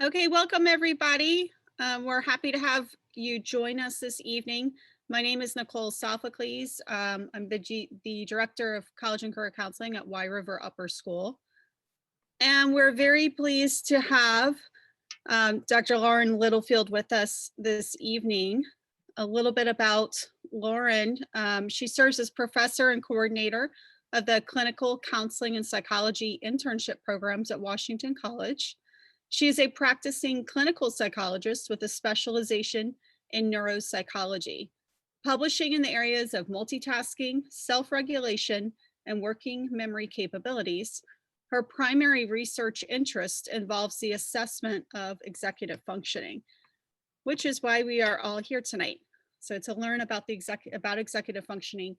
Okay, welcome everybody. We're happy to have you join us this evening. My name is Nicole Sophocles. I'm the Director of College and Career Counseling at Y River Upper School. And we're very pleased to have Dr. Lauren Littlefield with us this evening. A little bit about Lauren. She serves as professor and coordinator of the Clinical Counseling and Psychology internship programs at Washington College. She is a practicing clinical psychologist with a specialization in neuropsychology, publishing in the areas of multitasking, self-regulation, and working memory capabilities. Her primary research interest involves the assessment of executive functioning, which is why we are all here tonight. So to learn about executive functioning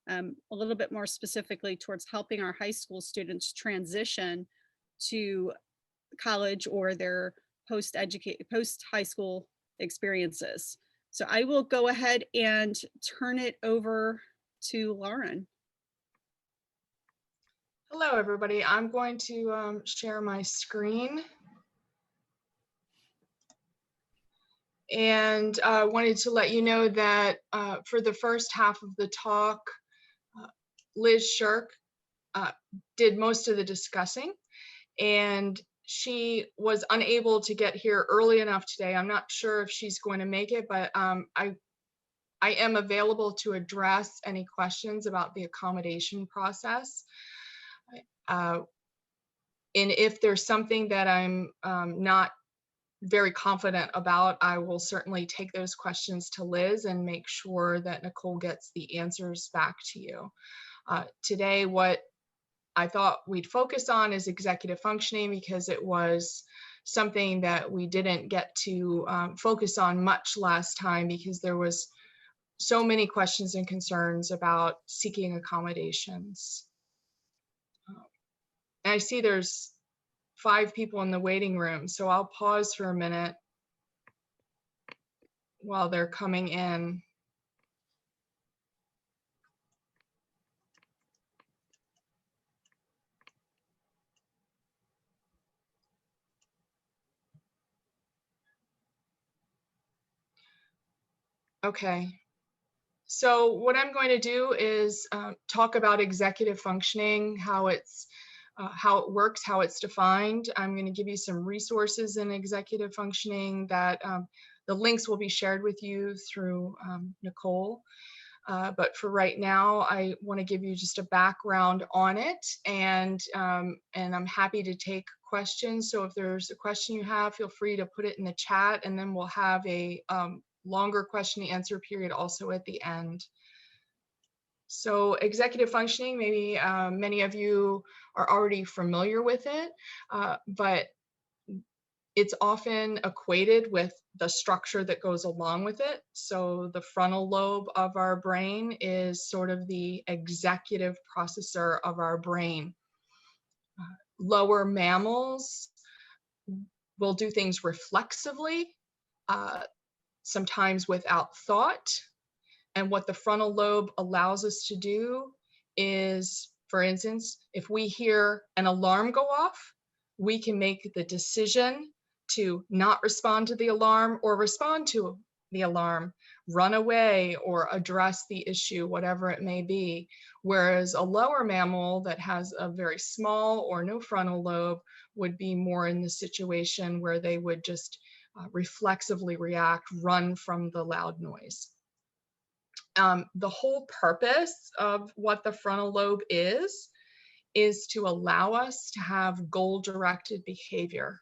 a little bit more specifically towards helping our high school students transition to college or their post-high school experiences. So I will go ahead and turn it over to Lauren. Hello, everybody. I'm going to share my screen. And I wanted to let you know that for the first half of the talk, Liz Shirk did most of the discussing, and she was unable to get here early enough today. I'm not sure if she's going to make it, but I am available to address any questions about the accommodation process. And if there's something that I'm not very confident about, I will certainly take those questions to Liz and make sure that Nicole gets the answers back to you. Today, what I thought we'd focus on is executive functioning, because it was something that we didn't get to focus on much last time, because there was so many questions and concerns about seeking accommodations. And I see there's 5 people in the waiting room, so I'll pause for a minute while they're coming in. Okay, so what I'm going to do is talk about executive functioning, how it works, how it's defined. I'm going to give you some resources in executive functioning that the links will be shared with you through Nicole. But for right now, I want to give you just a background on it, and I'm happy to take questions. So if there's a question you have, feel free to put it in the chat, and then we'll have a longer question and answer period also at the end. So executive functioning, maybe many of you are already familiar with it, but it's often equated with the structure that goes along with it. So the frontal lobe of our brain is sort of the executive processor of our brain. Lower mammals will do things reflexively, sometimes without thought. And what the frontal lobe allows us to do is, for instance, if we hear an alarm go off, we can make the decision to not respond to the alarm or respond to the alarm, run away or address the issue, whatever it may be. Whereas a lower mammal that has a very small or no frontal lobe would be more in the situation where they would just reflexively react, run from the loud noise. The whole purpose of what the frontal lobe is to allow us to have goal-directed behavior.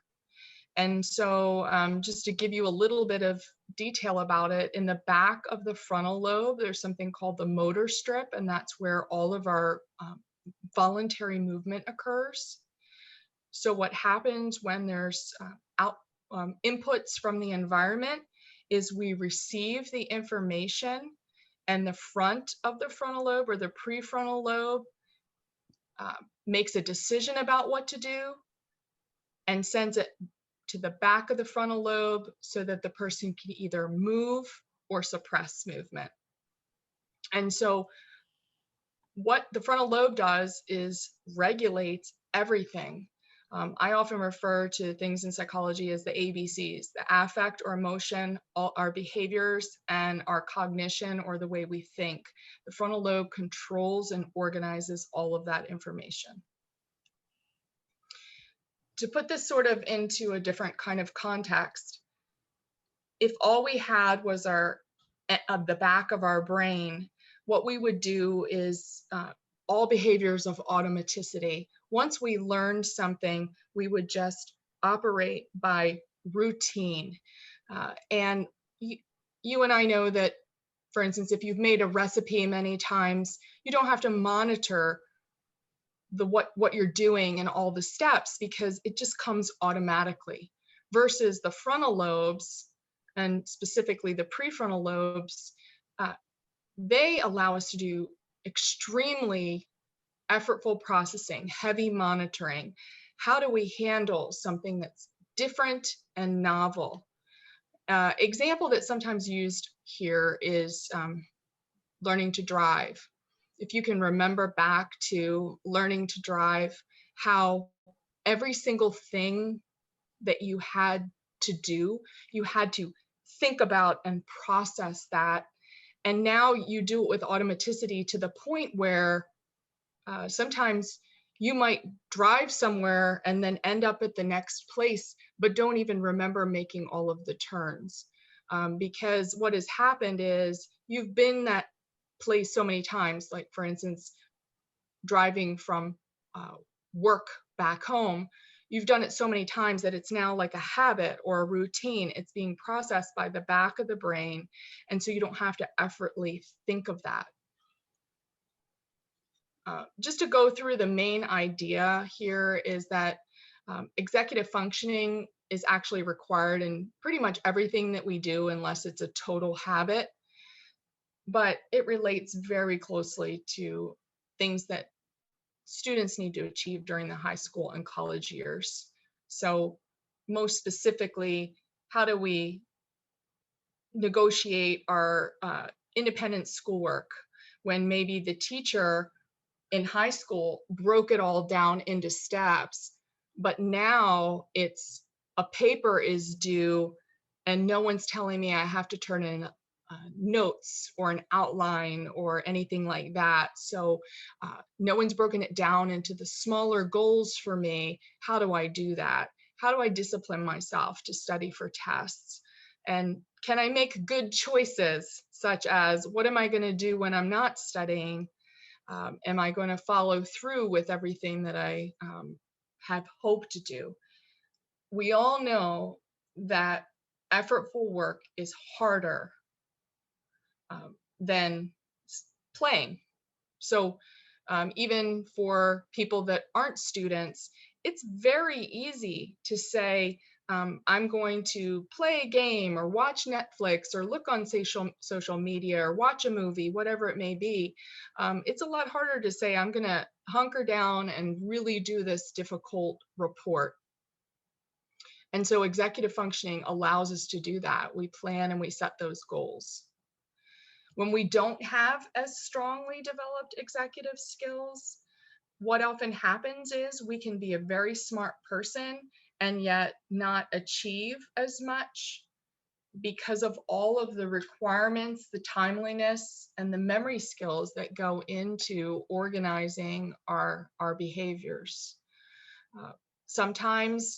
And so just to give you a little bit of detail about it, in the back of the frontal lobe, there's something called the motor strip, and that's where all of our voluntary movement occurs. So what happens when there's inputs from the environment is we receive the information, and the front of the frontal lobe, or the prefrontal lobe, makes a decision about what to do and sends it to the back of the frontal lobe so that the person can either move or suppress movement. And so what the frontal lobe does is regulates everything. I often refer to things in psychology as the ABCs, the affect or emotion, all our behaviors, and our cognition or the way we think. The frontal lobe controls and organizes all of that information. To put this sort of into a different kind of context, if all we had was the back of our brain, what we would do is all behaviors of automaticity. Once we learned something, we would just operate by routine. And you and I know that, for instance, if you've made a recipe many times, you don't have to monitor what you're doing and all the steps because it just comes automatically. Versus the frontal lobes, and specifically the prefrontal lobes, uh, they allow us to do extremely effortful processing, heavy monitoring. How do we handle something that's different and novel? Example that's sometimes used here is learning to drive. If you can remember back to learning to drive, how every single thing that you had to do, you had to think about and process that. And now you do it with automaticity to the point where sometimes you might drive somewhere and then end up at the next place, but don't even remember making all of the turns. Because what has happened is you've been that place so many times, like for instance, driving from work back home, you've done it so many times that it's now like a habit or a routine. It's being processed by the back of the brain. And so you don't have to effortlessly think of that. Just to go through the main idea here is that executive functioning is actually required in pretty much everything that we do unless it's a total habit. But it relates very closely to things that students need to achieve during the high school and college years. So most specifically, how do we negotiate our independent schoolwork when maybe the teacher in high school broke it all down into steps, but now it's a paper is due and no one's telling me I have to turn in notes or an outline or anything like that. So no one's broken it down into the smaller goals for me. How do I do that? How do I discipline myself to study for tests? And can I make good choices, such as what am I going to do when I'm not studying? Am I going to follow through with everything that I have hoped to do? We all know that effortful work is harder than playing. So even for people that aren't students, it's very easy to say, I'm going to play a game or watch Netflix or look on social media or watch a movie, whatever it may be. It's a lot harder to say, I'm going to hunker down and really do this difficult report. And so executive functioning allows us to do that. We plan and we set those goals. When we don't have as strongly developed executive skills, what often happens is we can be a very smart person and yet not achieve as much because of all of the requirements, the timeliness, and the memory skills that go into organizing our behaviors. Sometimes,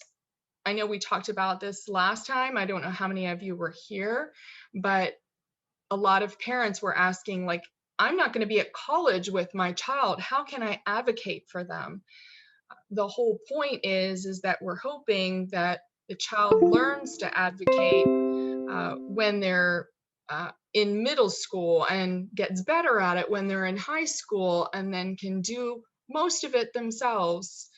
I know we talked about this last time, I don't know how many of you were here, but a lot of parents were asking, like, I'm not going to be at college with my child. How can I advocate for them? The whole point is that we're hoping that the child learns to advocate when they're in middle school and gets better at it when they're in high school, and then can do most of it themselves,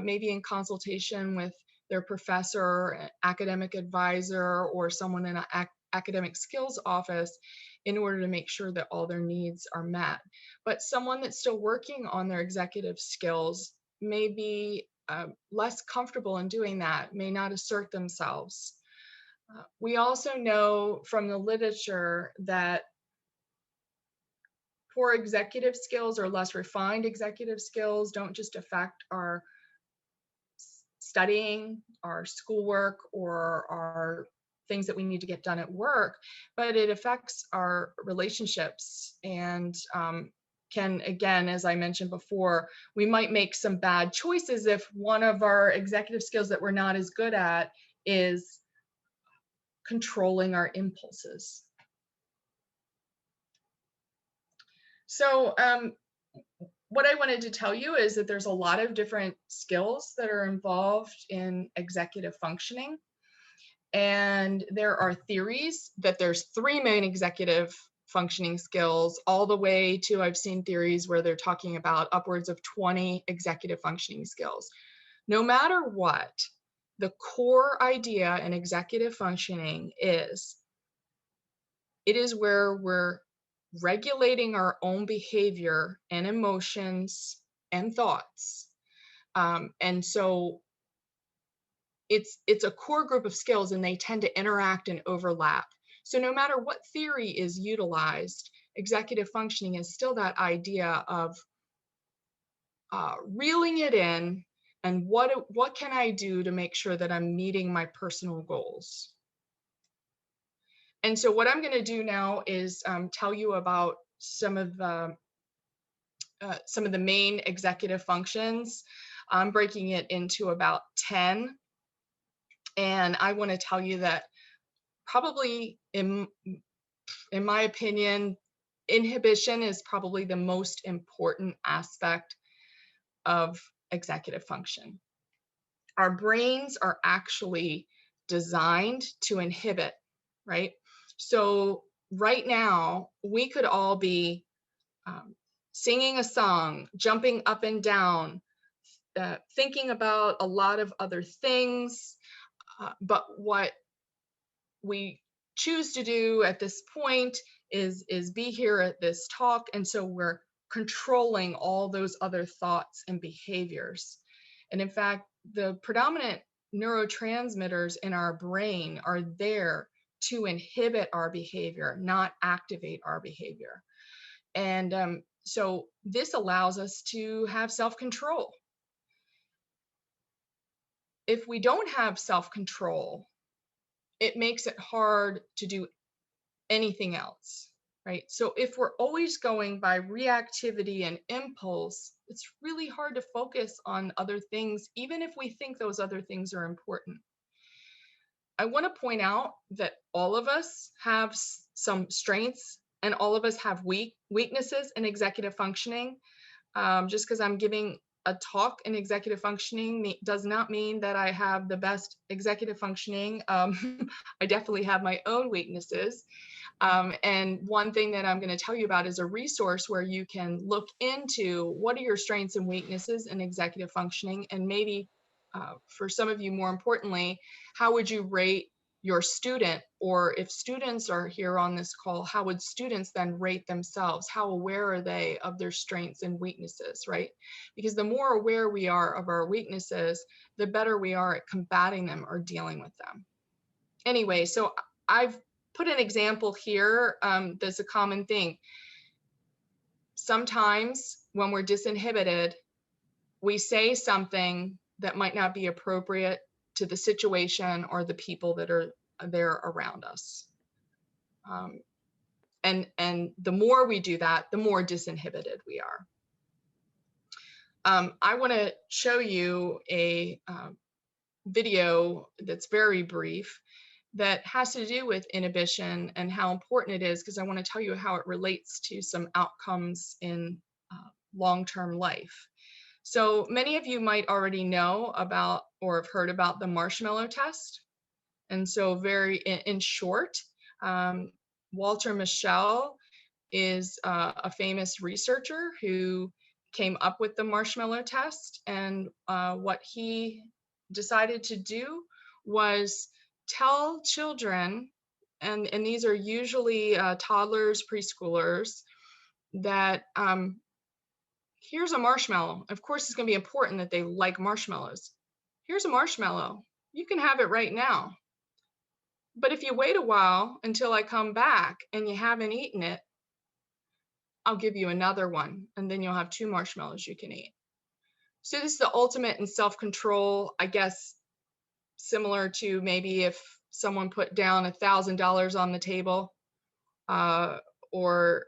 maybe in consultation with their professor, academic advisor, or someone in an academic skills office in order to make sure that all their needs are met. But someone that's still working on their executive skills may be less comfortable in doing that, may not assert themselves. We also know from the literature that poor executive skills or less refined executive skills don't just affect our studying, our schoolwork, or our things that we need to get done at work, but it affects our relationships and can, again, as I mentioned before, we might make some bad choices if one of our executive skills that we're not as good at is controlling our impulses. So what I wanted to tell you is that there's a lot of different skills that are involved in executive functioning. And there are theories that there's 3 main executive functioning skills, all the way to, I've seen theories where they're talking about upwards of 20 executive functioning skills. No matter what, the core idea in executive functioning is, it is where we're regulating our own behavior and emotions and thoughts. And so it's a core group of skills, and they tend to interact and overlap. So no matter what theory is utilized, executive functioning is still that idea of reeling it in, and what can I do to make sure that I'm meeting my personal goals. And so what I'm going to do now is tell you about some of the main executive functions. I'm breaking it into about 10. And I want to tell you that probably in my opinion, inhibition is probably the most important aspect of executive function. Our brains are actually designed to inhibit, right? So right now, we could all be singing a song, jumping up and down, thinking about a lot of other things, but what we choose to do at this point is be here at this talk, and so we're controlling all those other thoughts and behaviors. And in fact, the predominant neurotransmitters in our brain are there to inhibit our behavior, not activate our behavior. And so this allows us to have self-control. If we don't have self-control, it makes it hard to do anything else, right? So if we're always going by reactivity and impulse, it's really hard to focus on other things, even if we think those other things are important. I want to point out that all of us have some strengths, and all of us have weaknesses in executive functioning. Just because I'm giving a talk in executive functioning does not mean that I have the best executive functioning. I definitely have my own weaknesses. And one thing that I'm going to tell you about is a resource where you can look into what are your strengths and weaknesses in executive functioning, and maybe for some of you, more importantly, how would you rate your student? Or if students are here on this call, how would students then rate themselves? How aware are they of their strengths and weaknesses, right? Because the more aware we are of our weaknesses, the better we are at combating them or dealing with them. Anyway, so I've put an example here that's a common thing. Sometimes when we're disinhibited, we say something that might not be appropriate to the situation or the people that are there around us. And the more we do that, the more disinhibited we are. I want to show you a video that's very brief that has to do with inhibition and how important it is, because I want to tell you how it relates to some outcomes in long-term life. So many of you might already know about or have heard about the Marshmallow Test. And so very in short, Walter Mischel is a famous researcher who came up with the Marshmallow Test. And what he decided to do was tell children, and these are usually toddlers, preschoolers, that here's a marshmallow. Of course, it's going to be important that they like marshmallows. Here's a marshmallow. You can have it right now. But if you wait a while until I come back and you haven't eaten it, I'll give you another one, and then you'll have 2 marshmallows you can eat. So this is the ultimate in self-control, I guess, similar to maybe if someone put down $1,000 on the table, uh, or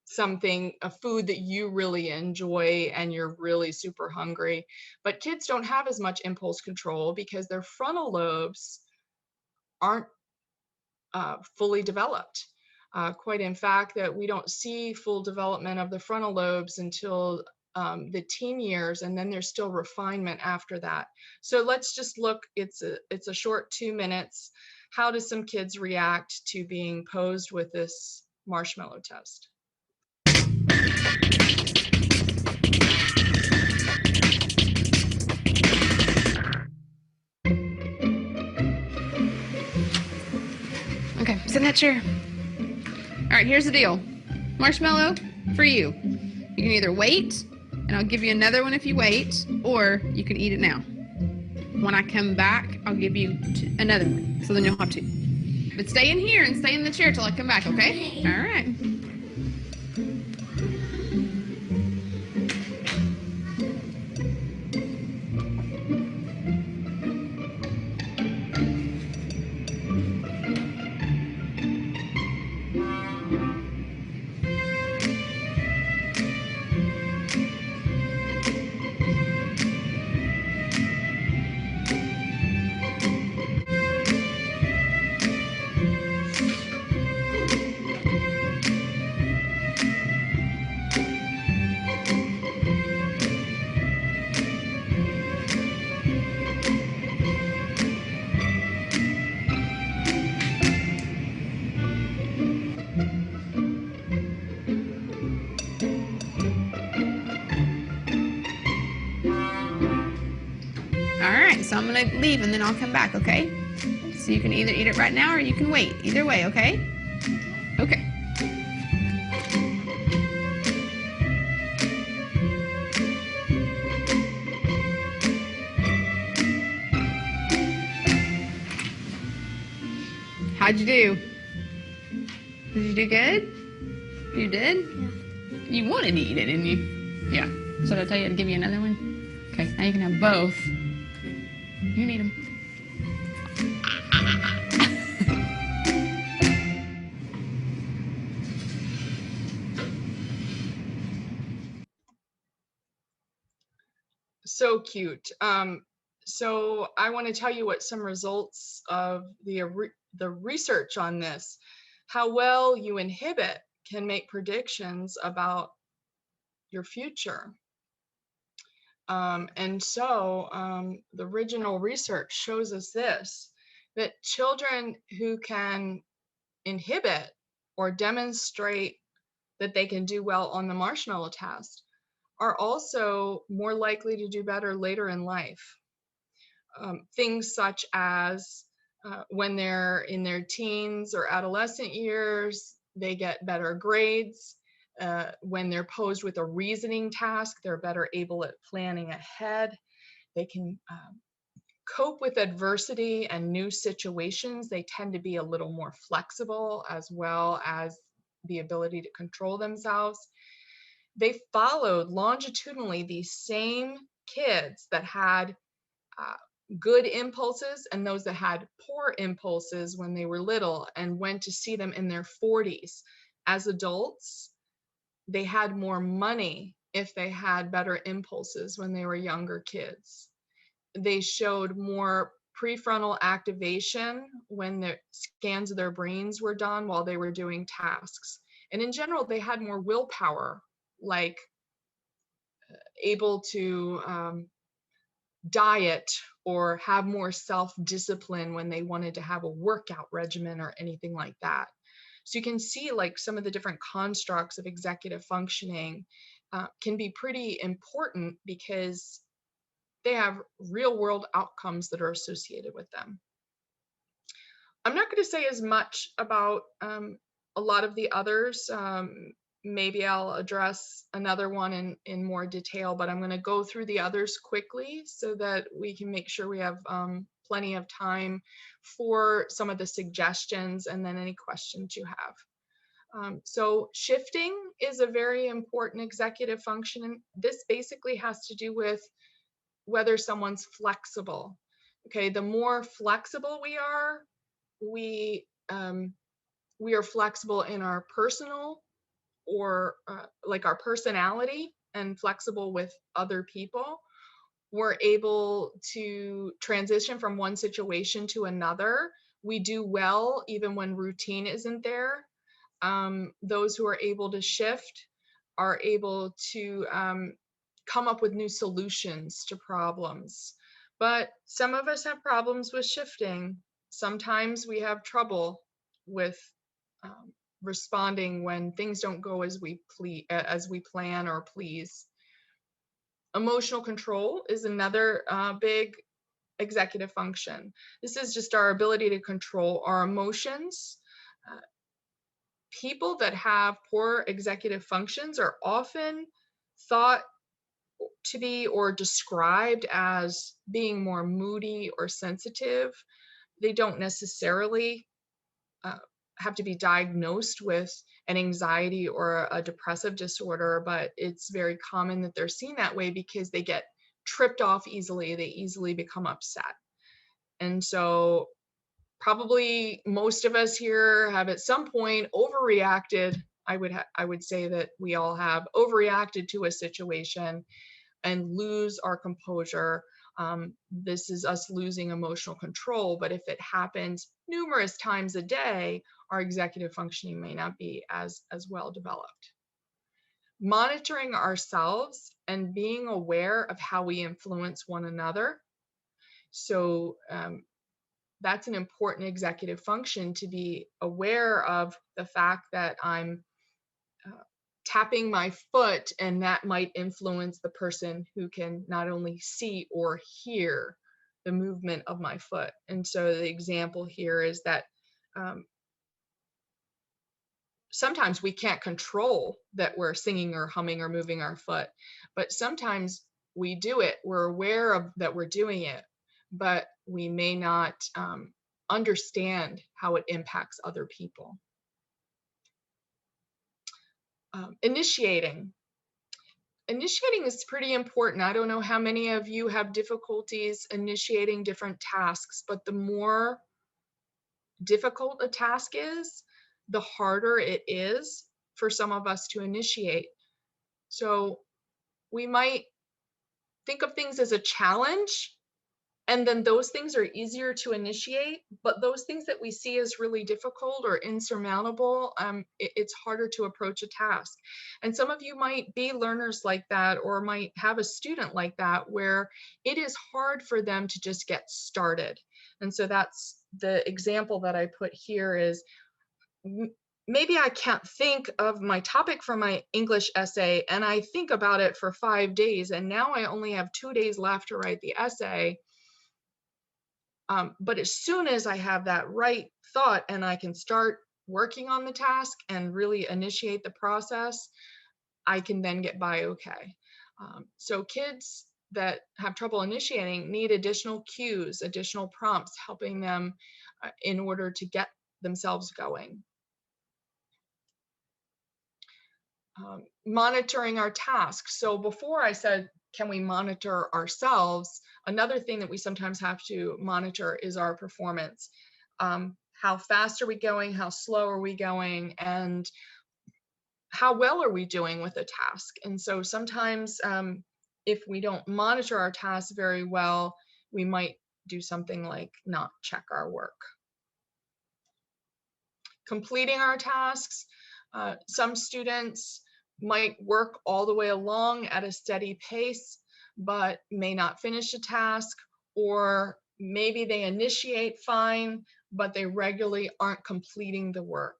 something, a food that you really enjoy and you're really super hungry. But kids don't have as much impulse control because their frontal lobes aren't fully developed. Quite in fact, that we don't see full development of the frontal lobes until the teen years, and then there's still refinement after that. So let's just look, it's a short 2 minutes. How do some kids react to being posed with this marshmallow test? Okay, sit in that chair. All right, here's the deal. Marshmallow for you. You can either wait, and I'll give you another one if you wait, or you can eat it now. When I come back, I'll give you another one, so then you'll have two. But stay in here and stay in the chair till I come back, okay? All right. All right, so I'm gonna leave and then I'll come back, okay? So you can either eat it right now or you can wait. Either way, okay? Okay. How'd you do? Did you do good? You did? Yeah. You wanted to eat it, didn't you? Yeah. So did I tell you to give you another one? Okay, now you can have both. You need them. So cute. So I want to tell you what some results of the research on this, how well you inhibit can make predictions about your future. The original research shows us this, that children who can inhibit or demonstrate that they can do well on the marshmallow test are also more likely to do better later in life. Things such as when they're in their teens or adolescent years, they get better grades. When they're posed with a reasoning task, they're better able at planning ahead. They can cope with adversity and new situations. They tend to be a little more flexible, as well as the ability to control themselves. They followed longitudinally these same kids that had good impulses and those that had poor impulses when they were little, and went to see them in their 40s. As adults, they had more money if they had better impulses when they were younger kids. They showed more prefrontal activation when the scans of their brains were done while they were doing tasks. And in general, they had more willpower, like able to diet or have more self-discipline when they wanted to have a workout regimen or anything like that. So you can see like some of the different constructs of executive functioning can be pretty important because they have real world outcomes that are associated with them. I'm not going to say as much about a lot of the others. Maybe I'll address another one in more detail, but I'm going to go through the others quickly so that we can make sure we have plenty of time for some of the suggestions and then any questions you have. So shifting is a very important executive function. This basically has to do with whether someone's flexible. Okay, the more flexible we we are flexible in our personal or like our personality and flexible with other people. We're able to transition from one situation to another. We do well even when routine isn't there. Those who are able to shift are able to come up with new solutions to problems. But some of us have problems with shifting. Sometimes we have trouble with um, responding when things don't go as we plan or please. Emotional control is another big executive function. This is just our ability to control our emotions. Uh, People that have poor executive functions are often thought to be or described as being more moody or sensitive. They don't necessarily uh, have to be diagnosed with an anxiety or a depressive disorder, but it's very common that they're seen that way because they get tripped off easily. They easily become upset. And so probably most of us here have at some point overreacted. I would say that we all have overreacted to a situation and lose our composure. This is us losing emotional control, but if it happens numerous times a day, our executive functioning may not be as well developed. Monitoring ourselves and being aware of how we influence one another. So that's an important executive function, to be aware of the fact that I'm tapping my foot, and that might influence the person who can not only see or hear the movement of my foot. And so the example here is that sometimes we can't control that we're singing or humming or moving our foot, but sometimes we do it. We're aware of that we're doing it, but we may not understand how it impacts other people. Initiating is pretty important. I don't know how many of you have difficulties initiating different tasks, but the more difficult a task is, the harder it is for some of us to initiate. So we might think of things as a challenge, and then those things are easier to initiate, but those things that we see as really difficult or insurmountable, it's harder to approach a task. And some of you might be learners like that, or might have a student like that, where it is hard for them to just get started. And so that's the example that I put here is, maybe I can't think of my topic for my English essay, and I think about it for 5 days, and now I only have 2 days left to write the essay. But as soon as I have that right thought and I can start working on the task and really initiate the process, I can then get by okay. So kids that have trouble initiating need additional cues, additional prompts, helping them in order to get themselves going. Monitoring our tasks. So before I said, can we monitor ourselves? Another thing that we sometimes have to monitor is our performance. How fast are we going? How slow are we going? And how well are we doing with a task? And so sometimes if we don't monitor our tasks very well, we might do something like not check our work. Completing our tasks. Some students might work all the way along at a steady pace, but may not finish a task, or maybe they initiate fine, but they regularly aren't completing the work.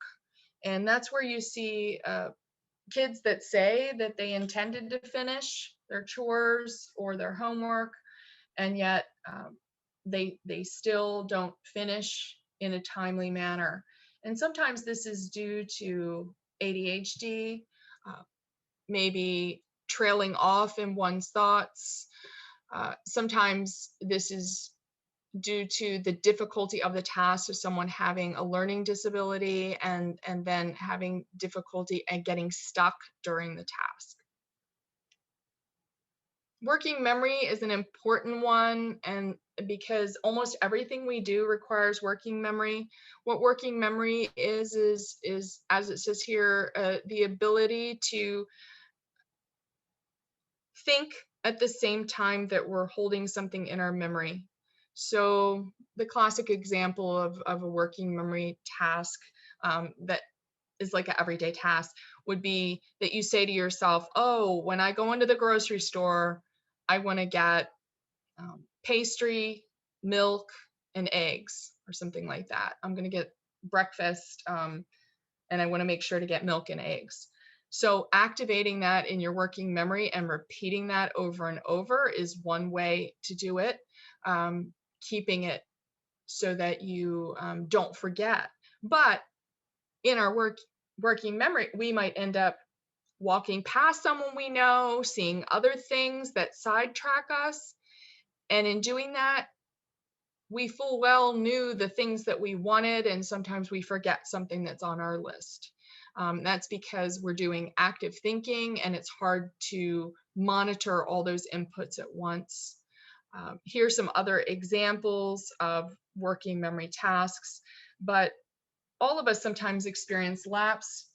And that's where you see kids that say that they intended to finish their chores or their homework, and yet they still don't finish in a timely manner. And sometimes this is due to ADHD, maybe trailing off in one's thoughts. Sometimes this is due to the difficulty of the task of someone having a learning disability and then having difficulty and getting stuck during the task. Working memory is an important one, and because almost everything we do requires working memory. What working memory is as it says here, the ability to think at the same time that we're holding something in our memory. So the classic example of a working memory task that is like an everyday task would be that you say to yourself, oh, when I go into the grocery store, I want to get pastry, milk, and eggs, or something like that. I'm going to get breakfast, and I want to make sure to get milk and eggs. So activating that in your working memory and repeating that over and over is one way to do it. Keeping it so that you don't forget. But in our working memory, we might end up walking past someone we know, seeing other things that sidetrack us. And in doing that, we full well knew the things that we wanted, and sometimes we forget something that's on our list. That's because we're doing active thinking and it's hard to monitor all those inputs at once. Here's some other examples of working memory tasks, but all of us sometimes experience lapse.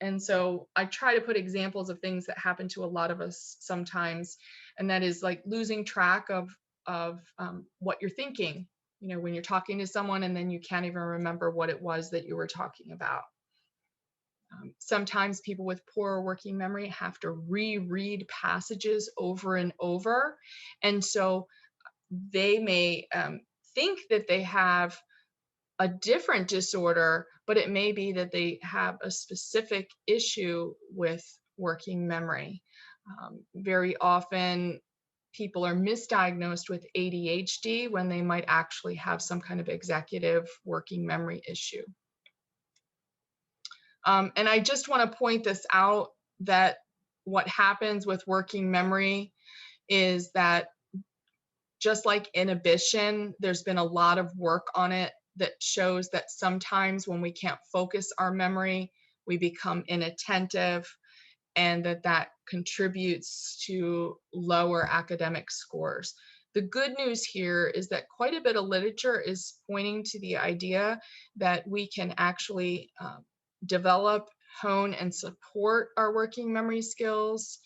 And so I try to put examples of things that happen to a lot of us sometimes. And that is like losing track of what you're thinking, you know, when you're talking to someone and then you can't even remember what it was that you were talking about. Sometimes people with poor working memory have to reread passages over and over. And so they may think that they have a different disorder, but it may be that they have a specific issue with working memory. Very often, people are misdiagnosed with ADHD when they might actually have some kind of executive working memory issue. And I just want to point this out, that what happens with working memory is that just like inhibition, there's been a lot of work on it that shows that sometimes when we can't focus our memory, we become inattentive, and that contributes to lower academic scores. The good news here is that quite a bit of literature is pointing to the idea that we can actually develop, hone, and support our working memory skills.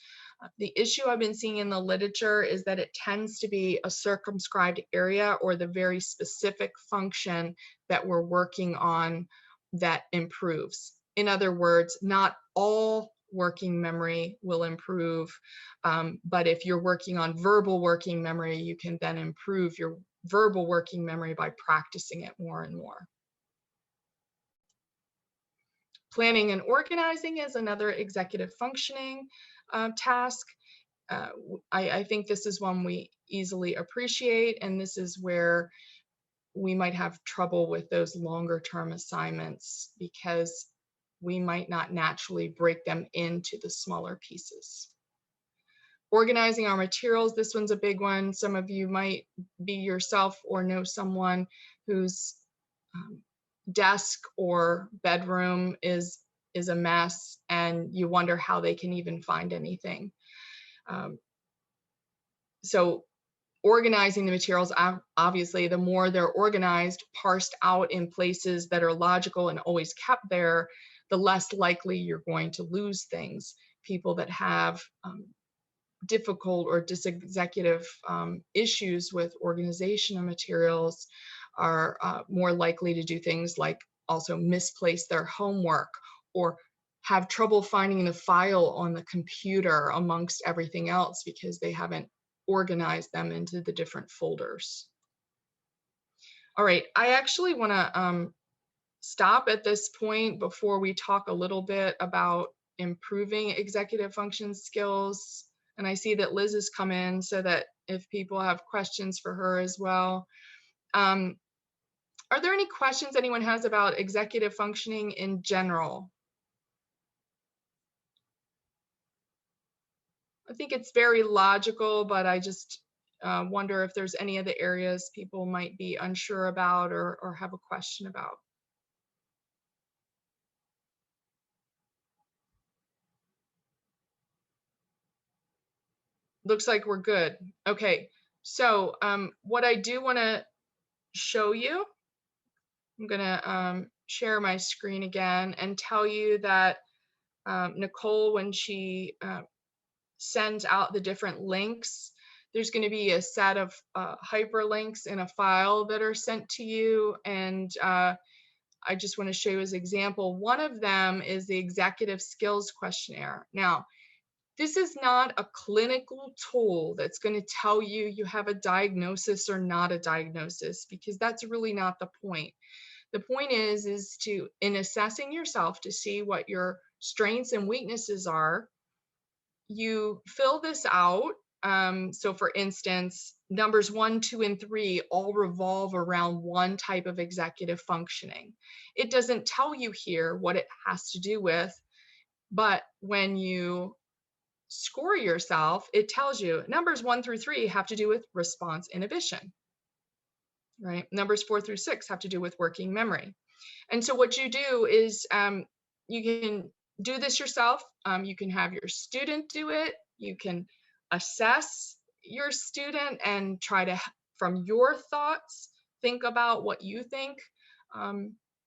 The issue I've been seeing in the literature is that it tends to be a circumscribed area or the very specific function that we're working on that improves. In other words, not all working memory will improve, but if you're working on verbal working memory, you can then improve your verbal working memory by practicing it more and more. Planning and organizing is another executive functioning task. I think this is one we easily appreciate, and this is where we might have trouble with those longer term assignments because we might not naturally break them into the smaller pieces. Organizing our materials, this one's a big one. Some of you might be yourself or know someone whose desk or bedroom is a mess, and you wonder how they can even find anything. So organizing the materials, obviously, the more they're organized, parsed out in places that are logical and always kept there, the less likely you're going to lose things. People that have difficult or dysexecutive issues with organization of materials are more likely to do things like also misplace their homework or have trouble finding the file on the computer amongst everything else because they haven't organized them into the different folders. All right, I actually want to stop at this point before we talk a little bit about improving executive function skills. And I see that Liz has come in, so that if people have questions for her as well. Are there any questions anyone has about executive functioning in general? I think it's very logical, but I just wonder if there's any of the areas people might be unsure about or have a question about. Looks like we're good. Okay, so what I do want to show you, I'm going to share my screen again and tell you that Nicole, when she sends out the different links, there's going to be a set of hyperlinks in a file that are sent to you. And I just want to show you as an example. One of them is the Executive Skills Questionnaire. Now, this is not a clinical tool that's going to tell you you have a diagnosis or not a diagnosis, because that's really not the point. The point is to, in assessing yourself to see what your strengths and weaknesses are, you fill this out. So for instance, numbers 1, 2, and 3 all revolve around one type of executive functioning. It doesn't tell you here what it has to do with, but when you score yourself, it tells you numbers 1 through 3 have to do with response inhibition, right? Numbers 4 through 6 have to do with working memory. And so what you do is you can do this yourself. You can have your student do it. You can assess your student and try to, from your thoughts, think about what you think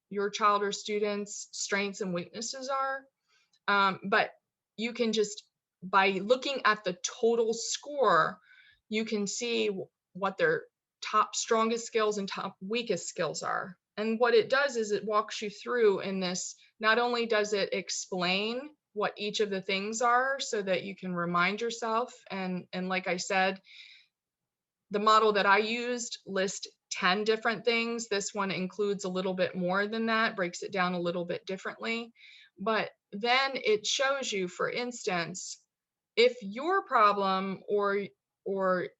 your child or student's strengths and weaknesses are. But you can just, by looking at the total score, you can see what their top strongest skills and top weakest skills are. And what it does is it walks you through in this. Not only does it explain what each of the things are so that you can remind yourself, and like I said, the model that I used lists 10 different things. This one includes a little bit more than that, breaks it down a little bit differently. But then it shows you, for instance, if your problem or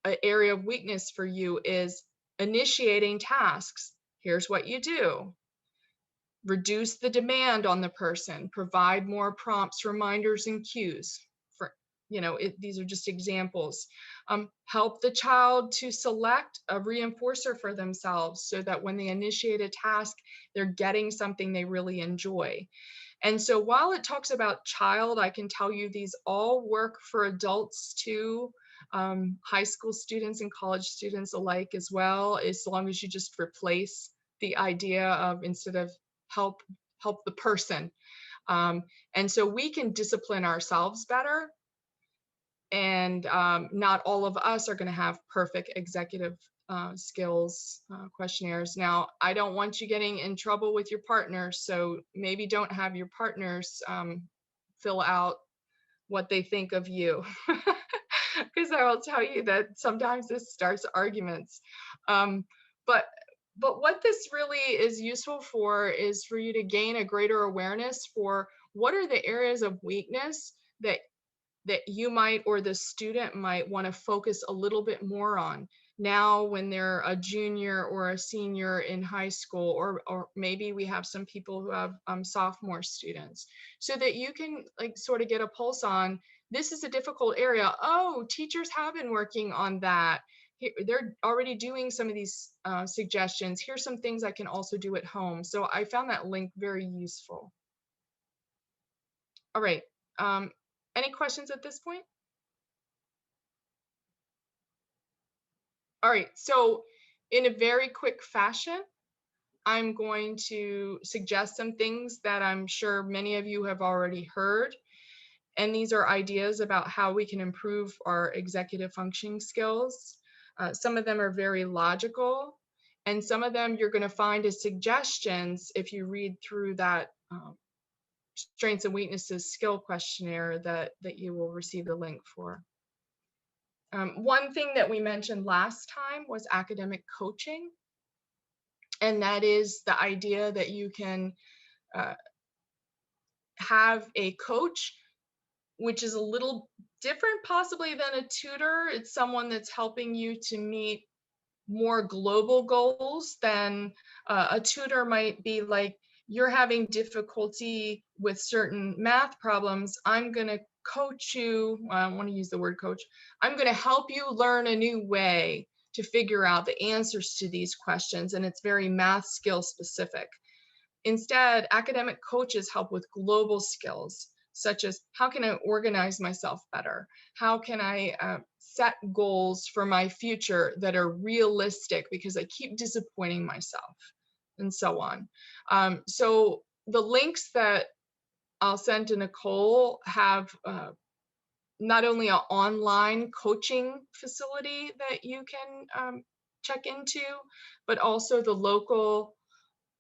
an area of weakness for you is initiating tasks, here's what you do. Reduce the demand on the person, provide more prompts, reminders, and cues. For, these are just examples. Help the child to select a reinforcer for themselves so that when they initiate a task, they're getting something they really enjoy. And so while it talks about child, I can tell you these all work for adults too, high school students and college students alike as well, as long as you just replace the idea of, instead of help the person. And so we can discipline ourselves better. And not all of us are going to have perfect executive skills questionnaires. Now, I don't want you getting in trouble with your partners, so maybe don't have your partners fill out what they think of you, because I will tell you that sometimes this starts arguments. But what this really is useful for is for you to gain a greater awareness for what are the areas of weakness that you might, or the student might, want to focus a little bit more on now when they're a junior or a senior in high school, or maybe we have some people who have sophomore students, so that you can like sort of get a pulse on, this is a difficult area. Oh, teachers have been working on that. They're already doing some of these suggestions. Here's some things I can also do at home. So I found that link very useful. All right. Any questions at this point? All right, so in a very quick fashion, I'm going to suggest some things that I'm sure many of you have already heard. And these are ideas about how we can improve our executive functioning skills. Some of them are very logical, and some of them you're going to find as suggestions if you read through that strengths and weaknesses skill questionnaire that you will receive the link for. One thing that we mentioned last time was academic coaching. And that is the idea that you can have a coach, which is a little different possibly than a tutor. It's someone that's helping you to meet more global goals than a tutor might be like you're having difficulty with certain math problems, I'm going to coach you. Well, I don't want to use the word coach. I'm going to help you learn a new way to figure out the answers to these questions. And it's very math skill specific. Instead, academic coaches help with global skills, such as how can I organize myself better? How can I set goals for my future that are realistic because I keep disappointing myself, and so on. So the links that I'll send to Nicole have not only an online coaching facility that you can check into, but also the local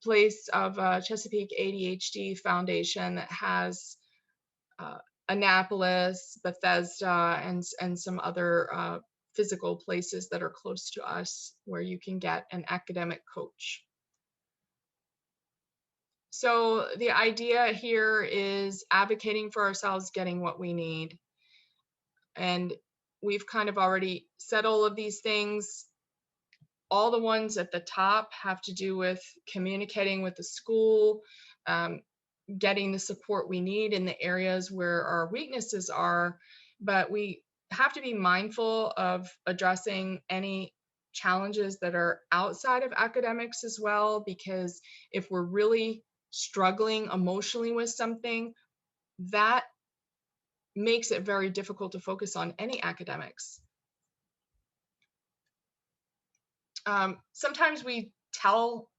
place of Chesapeake ADHD Foundation that has Annapolis, Bethesda, and some other physical places that are close to us where you can get an academic coach. So the idea here is advocating for ourselves, getting what we need. And we've kind of already said all of these things. All the ones at the top have to do with communicating with the school, getting the support we need in the areas where our weaknesses are, but we have to be mindful of addressing any challenges that are outside of academics as well, because if we're really struggling emotionally with something, that makes it very difficult to focus on any academics. Sometimes we tell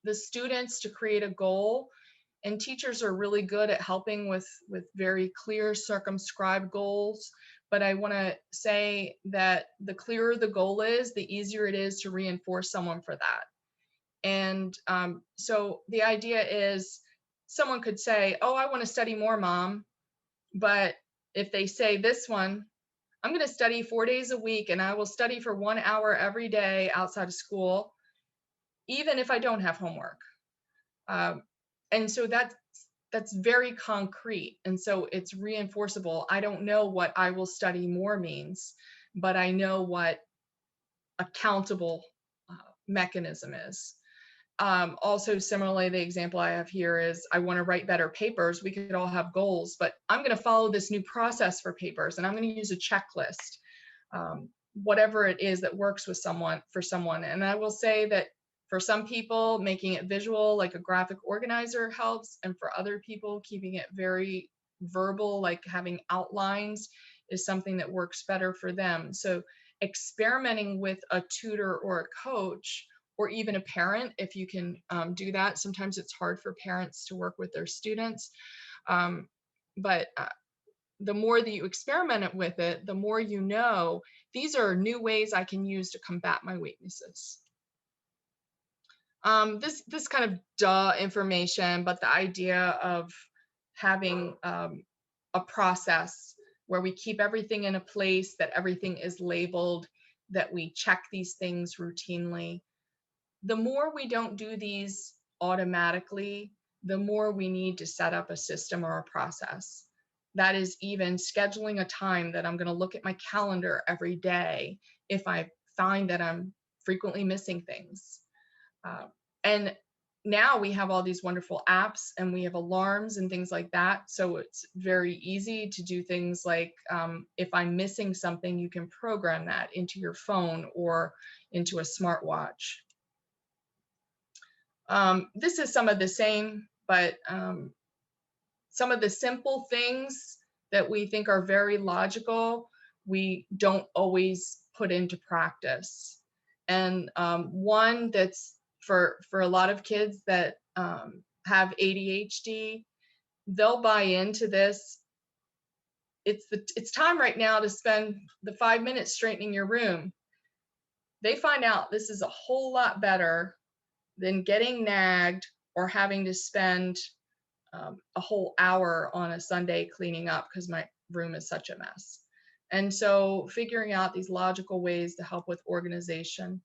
the students to create a goal, and teachers are really good at helping with very clear, circumscribed goals. But I want to say that the clearer the goal is, the easier it is to reinforce someone for that. And so the idea is someone could say, oh, I want to study more, Mom. But if they say this one, I'm going to study 4 days a week and I will study for 1 hour every day outside of school, even if I don't have homework. And so that's very concrete. And so it's reinforceable. I don't know what I will study more means, but I know what accountable mechanism is. Also, similarly, the example I have here is I want to write better papers. We could all have goals, but I'm going to follow this new process for papers, and I'm going to use a checklist, whatever it is that works with for someone. And I will say that for some people, making it visual, like a graphic organizer, helps. And for other people, keeping it very verbal, like having outlines, is something that works better for them. So experimenting with a tutor or a coach, or even a parent, if you can do that. Sometimes it's hard for parents to work with their students. But the more that you experiment with it, the more you know, these are new ways I can use to combat my weaknesses. This kind of duh information, but the idea of having a process where we keep everything in a place, that everything is labeled, that we check these things routinely. The more we don't do these automatically, the more we need to set up a system or a process. That is even scheduling a time that I'm going to look at my calendar every day if I find that I'm frequently missing things. And now we have all these wonderful apps and we have alarms and things like that. So it's very easy to do things like if I'm missing something, you can program that into your phone or into a smartwatch. This is some of the same, but some of the simple things that we think are very logical, we don't always put into practice. And one that's for a lot of kids that have ADHD, they'll buy into this. It's time right now to spend the 5 minutes straightening your room. They find out this is a whole lot better than getting nagged or having to spend a whole hour on a Sunday cleaning up because my room is such a mess. And so figuring out these logical ways to help with organization.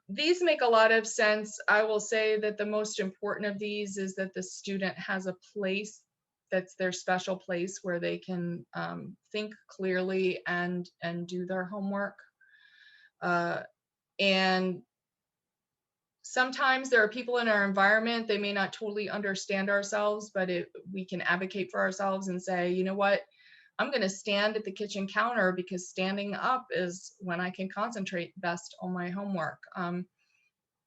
These make a lot of sense. I will say that the most important of these is that the student has a place that's their special place where they can think clearly and do their homework. And sometimes there are people in our environment, they may not totally understand ourselves, but we can advocate for ourselves and say, you know what, I'm going to stand at the kitchen counter because standing up is when I can concentrate best on my homework.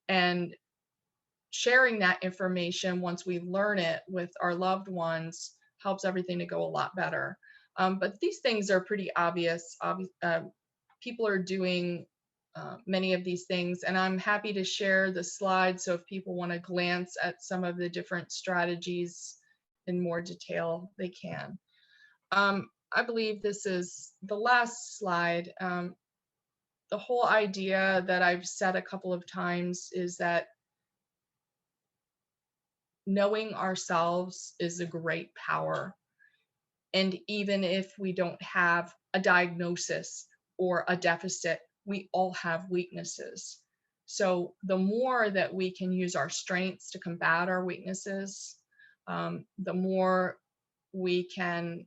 And sharing that information once we learn it with our loved ones helps everything to go a lot better. But these things are pretty obvious. People are doing many of these things, and I'm happy to share the slides. So if people want to glance at some of the different strategies in more detail, they can. I believe this is the last slide. The whole idea that I've said a couple of times is that knowing ourselves is a great power. And even if we don't have a diagnosis or a deficit, we all have weaknesses. So the more that we can use our strengths to combat our weaknesses, the more we can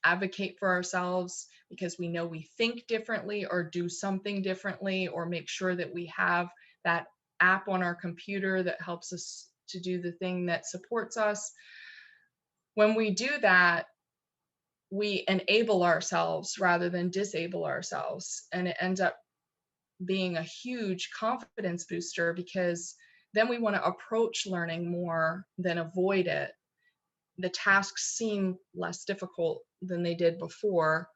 advocate for ourselves, because we know we think differently or do something differently, or make sure that we have that app on our computer that helps us to do the thing that supports us. When we do that, we enable ourselves rather than disable ourselves. And it ends up being a huge confidence booster, because then we want to approach learning more than avoid it. The tasks seem less difficult than they did before.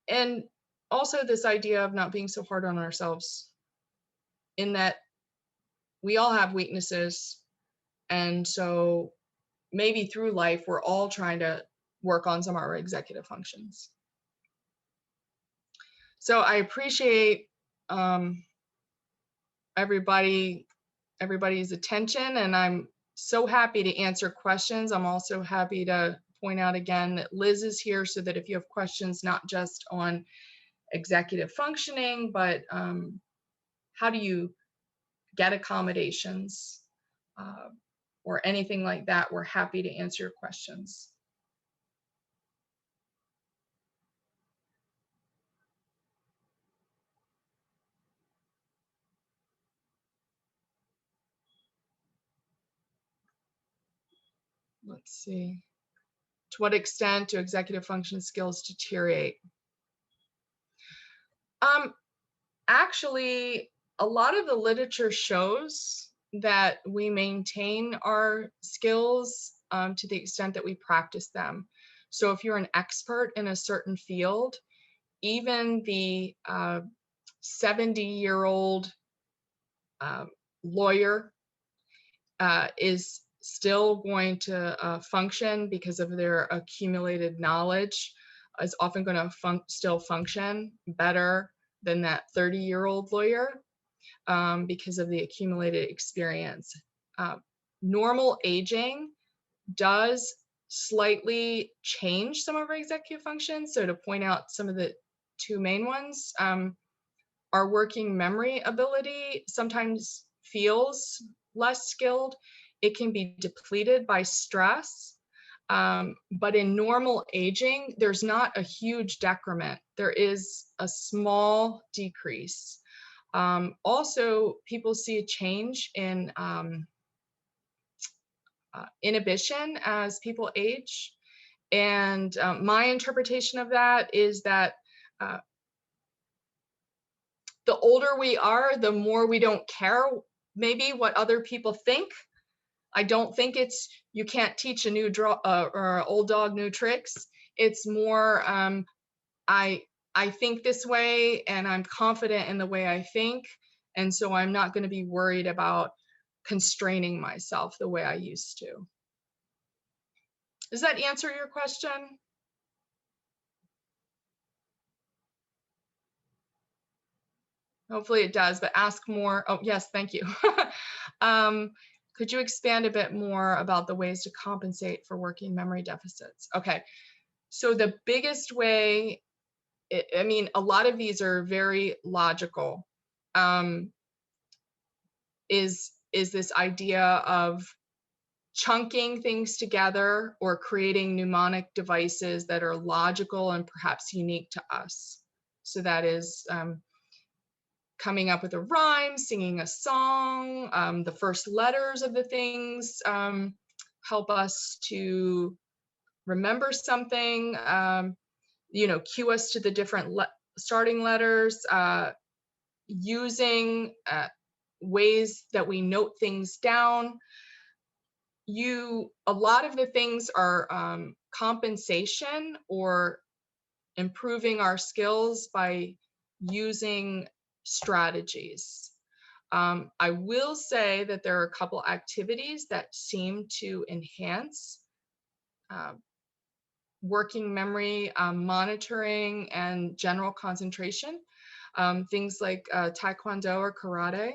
And also this idea of not being so hard on ourselves, in that we all have weaknesses. And so maybe through life, we're all trying to work on some of our executive functions. So I appreciate everybody's attention, and I'm so happy to answer questions. I'm also happy to point out again that Liz is here, so that if you have questions, not just on executive functioning, but how do you get accommodations or anything like that, we're happy to answer your questions. Let's see. To what extent do executive function skills deteriorate? Actually, a lot of the literature shows that we maintain our skills to the extent that we practice them. So if you're an expert in a certain field, even the 70-year-old lawyer is still going to function because of their accumulated knowledge, is often going to still function better than that 30-year-old lawyer because of the accumulated experience. Normal aging does slightly change some of our executive functions. So to point out some of the two main ones, our working memory ability sometimes feels less skilled. It can be depleted by stress. But in normal aging, there's not a huge decrement. There is a small decrease. Also, people see a change in inhibition as people age. And my interpretation of that is that the older we are, the more we don't care maybe what other people think. I don't think it's you can't teach a new or old dog new tricks. It's more I think this way, and I'm confident in the way I think, and so I'm not going to be worried about constraining myself the way I used to. Does that answer your question? Hopefully it does, but ask more. Oh, yes, thank you. Could you expand a bit more about the ways to compensate for working memory deficits? Okay, so the biggest way, I mean, a lot of these are very logical, is this idea of chunking things together or creating mnemonic devices that are logical and perhaps unique to us. So that is coming up with a rhyme, singing a song, the first letters of the things help us to remember something, cue us to the different starting letters, using ways that we note things down. A lot of the things are compensation or improving our skills by using strategies. I will say that there are a couple activities that seem to enhance working memory, monitoring, and general concentration. Things like Taekwondo or karate,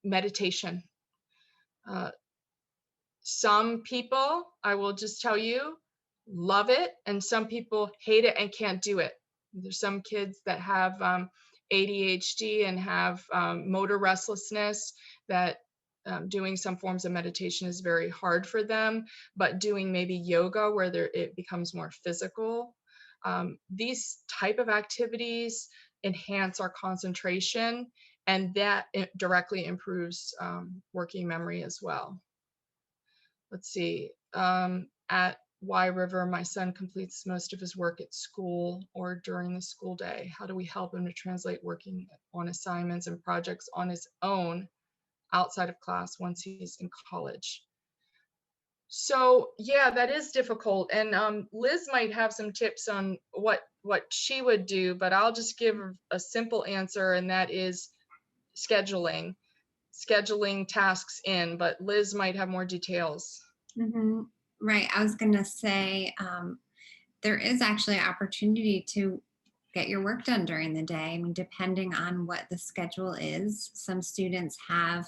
meditation. Some people, I will just tell you, love it, and some people hate it and can't do it. There's some kids that have ADHD and have motor restlessness that doing some forms of meditation is very hard for them, but doing maybe yoga where it becomes more physical. These type of activities enhance our concentration, and that directly improves working memory as well. Let's see, at Y River, my son completes most of his work at school or during the school day. How do we help him to translate working on assignments and projects on his own outside of class once he's in college? So yeah, that is difficult. And Liz might have some tips on what she would do, but I'll just give a simple answer, and that is scheduling tasks in, but Liz might have more details. Mm-hmm. Right. I was going to say there is actually an opportunity to get your work done during the day. I mean, depending on what the schedule is, some students have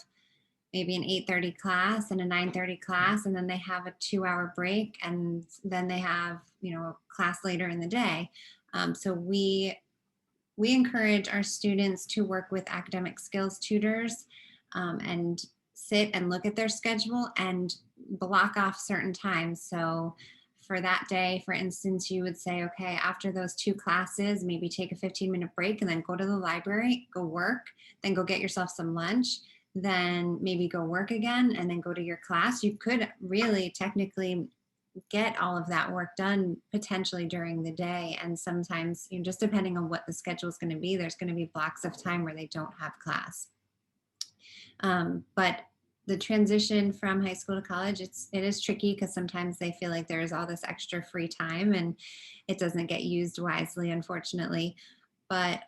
maybe an 8:30 class and a 9:30 class, and then they have a 2-hour break, and then they have, a class later in the day. So we encourage our students to work with academic skills tutors and sit and look at their schedule and block off certain times. So for that day, for instance, you would say, okay, after those 2 classes, maybe take a 15-minute break and then go to the library, go work, then go get yourself some lunch, then maybe go work again, and then go to your class. You could really technically get all of that work done potentially during the day. And sometimes, just depending on what the schedule is going to be, there's going to be blocks of time where they don't have class. But the transition from high school to college, it is tricky because sometimes they feel like there is all this extra free time and it doesn't get used wisely, unfortunately. But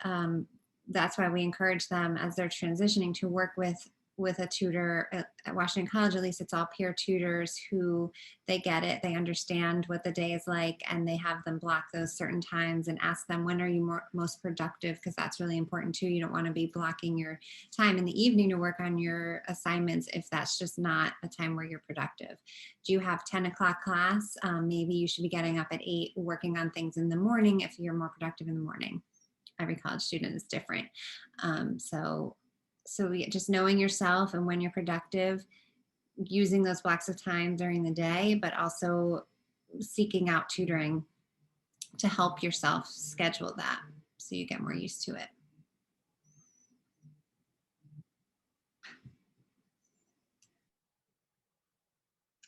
that's why we encourage them as they're transitioning to work with a tutor at Washington College. At least it's all peer tutors who they get it, they understand what the day is like, and they have them block those certain times and ask them, when are you most productive? Because that's really important too. You don't want to be blocking your time in the evening to work on your assignments if that's just not a time where you're productive. Do you have 10 o'clock class? Maybe you should be getting up at 8, working on things in the morning if you're more productive in the morning. Every college student is different. So just knowing yourself and when you're productive, using those blocks of time during the day, but also seeking out tutoring to help yourself schedule that so you get more used to it.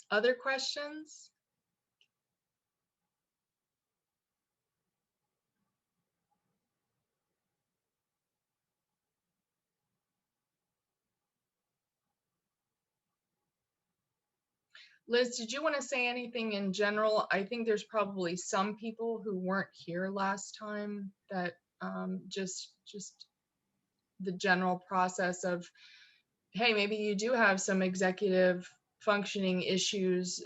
Other questions? Liz, did you want to say anything in general? I think there's probably some people who weren't here last time that just the general process of, hey, maybe you do have some executive functioning issues,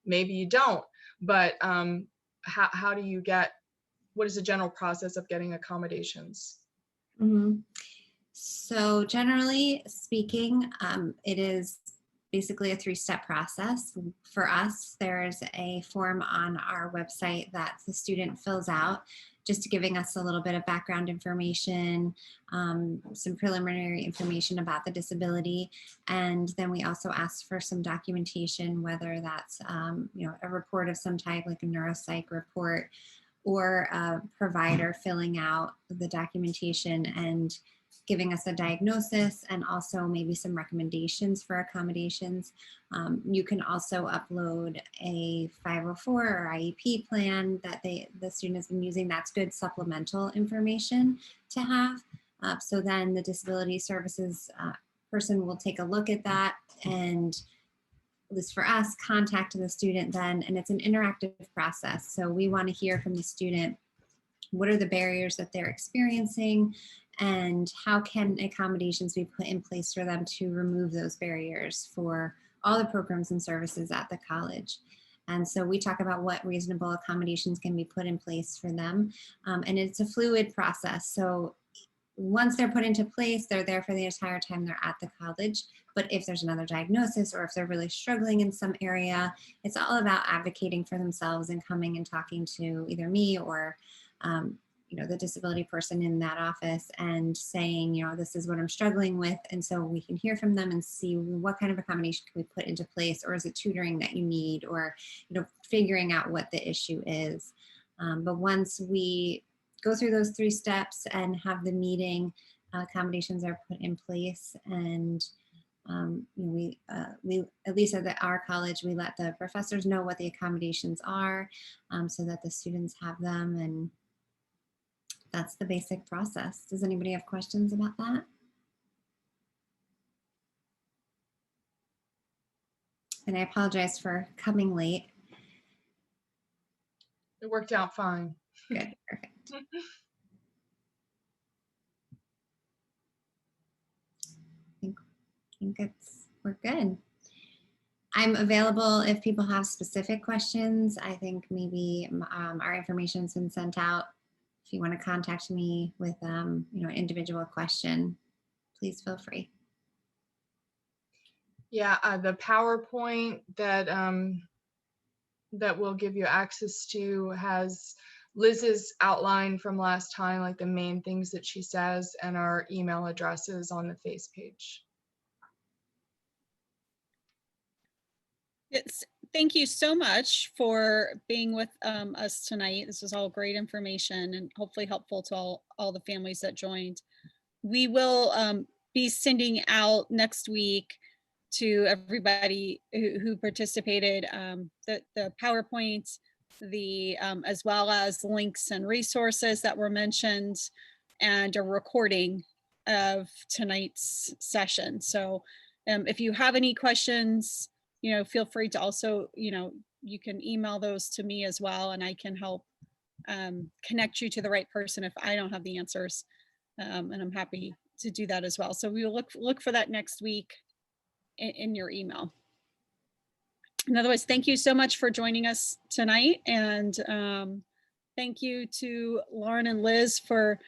maybe you don't, but how do you what is the general process of getting accommodations? Mm-hmm. So generally speaking, it is basically a 3-step process. For us, there's a form on our website that the student fills out, just giving us a little bit of background information, some preliminary information about the disability. And then we also ask for some documentation, whether that's a report of some type, like a neuropsych report, or a provider filling out the documentation and giving us a diagnosis and also maybe some recommendations for accommodations. You can also upload a 504 or IEP plan that the student has been using. That's good supplemental information to have. So then the disability services person will take a look at that and, at least for us, contact the student then, and it's an interactive process. So we want to hear from the student, what are the barriers that they're experiencing, and how can accommodations be put in place for them to remove those barriers for all the programs and services at the college. And so we talk about what reasonable accommodations can be put in place for them. And it's a fluid process. So once they're put into place, they're there for the entire time they're at the college. But if there's another diagnosis or if they're really struggling in some area, it's all about advocating for themselves and coming and talking to either me or the disability person in that office and saying, this is what I'm struggling with. And so we can hear from them and see what kind of accommodation can we put into place, or is it tutoring that you need, or, figuring out what the issue is. But once we go through those 3 steps and have the meeting, accommodations are put in place. And we at least at our college, we let the professors know what the accommodations are so that the students have them, and that's the basic process. Does anybody have questions about that? And I apologize for coming late. It worked out fine. Good, perfect. I think we're good. I'm available if people have specific questions. I think maybe our information's been sent out. If you want to contact me with an individual question, please feel free. Yeah, the PowerPoint that that we'll give you access to has Liz's outline from last time, like the main things that she says, and our email addresses on the face page. Yes, thank you so much for being with us tonight. This was all great information and hopefully helpful to all the families that joined. We will be sending out next week to everybody who participated the PowerPoints, as well as links and resources that were mentioned, and a recording of tonight's session. So if you have any questions, feel free to also, you can email those to me as well, and I can help connect you to the right person if I don't have the answers. And I'm happy to do that as well. So we will look for that next week in your email. And otherwise, thank you so much for joining us tonight. And thank you to Lauren and Liz for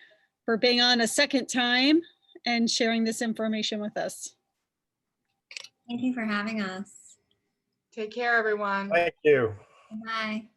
being on a second time and sharing this information with us. Thank you for having us. Take care, everyone. Thank you. Bye.